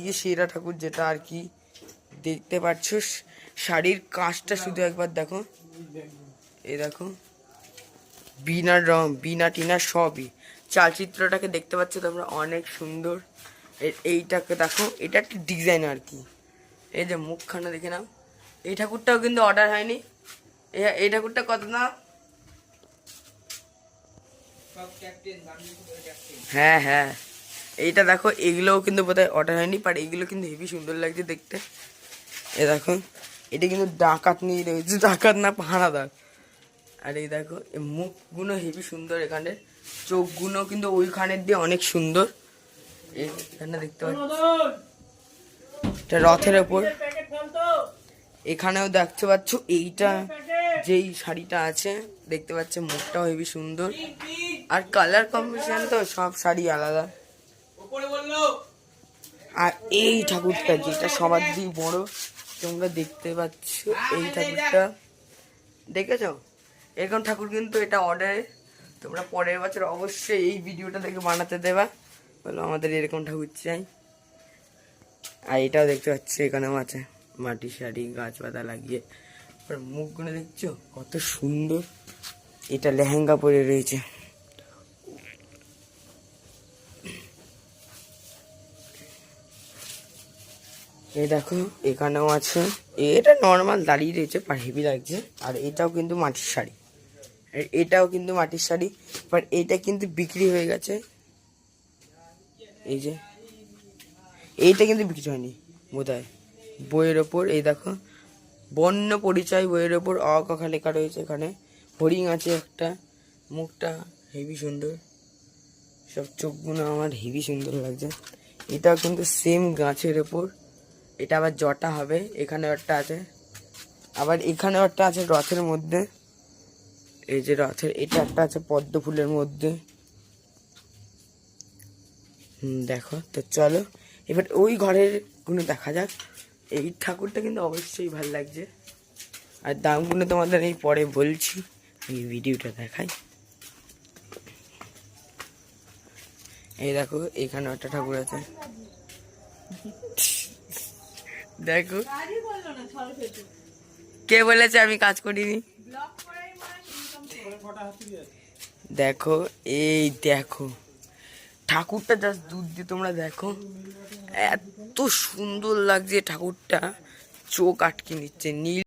দিয়ে সেরা ঠাকুর, যেটা আর কি দেখতে পাচ্ছ। শাড়ির কাজটা শুধু একবার দেখো, এই দেখো বিনা টিনা সবই। চালচিত্রটাকে দেখতে পাচ্ছ তোমরা, অনেক সুন্দর। এইটাকে দেখো, এটা একটা ডিজাইন আর কি। এই যে মুখখানা দেখে নাও। এই ঠাকুরটাও কিন্তু অর্ডার হয়নি। এই ঠাকুরটা কত না? হ্যাঁ হ্যাঁ, এইটা দেখো, এগুলোও কিন্তু বোধহয় অর্ডার হয়নি, বাট এগুলো কিন্তু হেভি সুন্দর লাগছে দেখতে। এ দেখো, এটা কিন্তু ডাকাত নিয়ে রয়েছে, ডাকাত না পাহারাদার। আর এই দেখো, এই মুখগুলো হেভি সুন্দর, এখানে চোখগুলো কিন্তু ওইখানের দিয়ে অনেক সুন্দর। এখানে দেখতে পাচ্ছি এটা রথের ওপর। এখানেও দেখতে পাচ্ছ, এইটা যেই শাড়িটা আছে দেখতে পাচ্ছ, মুখটাও হেভি সুন্দর। আর কালার কম্বিনেশন তো সব শাড়ি আলাদা। আর এই ঠাকুরটা যেটা সবার দিয়ে বড়, তোমরা দেখতে পাচ্ছ এই ঠাকুরটা, দেখেছো? এরকম ঠাকুর কিন্তু এটা অর্ডারে। তোমরা পরের বছর অবশ্যই এই ভিডিওটা দেখে বানাতে দেবা, বলো আমাদের এরকম ঠাকুর চাই। আর এটাও দেখতে পাচ্ছি, এখানেও আছে মাটি শাড়ি, গাছপাতা লাগিয়ে। মুখগুলো দেখছো কত সুন্দর। এটা লেহেঙ্গা পরে রয়েছে। এই দেখো, এখানেও আছে। এটা নর্মাল দাঁড়িয়ে রয়েছে, আর হেভি লাগছে। আর এটাও কিন্তু মাটির শাড়ি, এটাও কিন্তু মাটির শাড়ি, বাট এইটা কিন্তু বিক্রি হয়ে গেছে। এই যে এইটা কিন্তু বিক্রি হয়নি বোধহয়। বইয়ের ওপর এই দেখো, বন্য পরিচয় বইয়ের ওপর অ ক খ লেখা রয়েছে। এখানে হরিণ আছে একটা, মুখটা হেভি সুন্দর, সব চোখগুলো আমার হেভি সুন্দর লাগছে। এটাও কিন্তু সেম গাছের ওপর। এটা আবার জটা হবে। এখানে একটা আছে, আবার এখানে একটা আছে রথের মধ্যে। এই যে রথের, এটা একটা আছে পদ্ম ফুলের মধ্যে। দেখো তো, চলো এবার ওই ঘরের গুলো দেখা যাক। এই ঠাকুরটা কিন্তু অবশ্যই ভালো লাগছে। আর দামগুলো তোমাদের এই পরে বলছি, এই ভিডিওটা দেখাই। এই দেখো, এখানে একটা ঠাকুর আছে, দেখো। কে বলেছে আমি কাজ করিনি? দেখো, এই দেখো ঠাকুরটা, জাস্ট দুধ দিয়ে তোমরা দেখো, এত সুন্দর লাগছে ঠাকুরটা, চোখ আটকে নিচ্ছে। নীল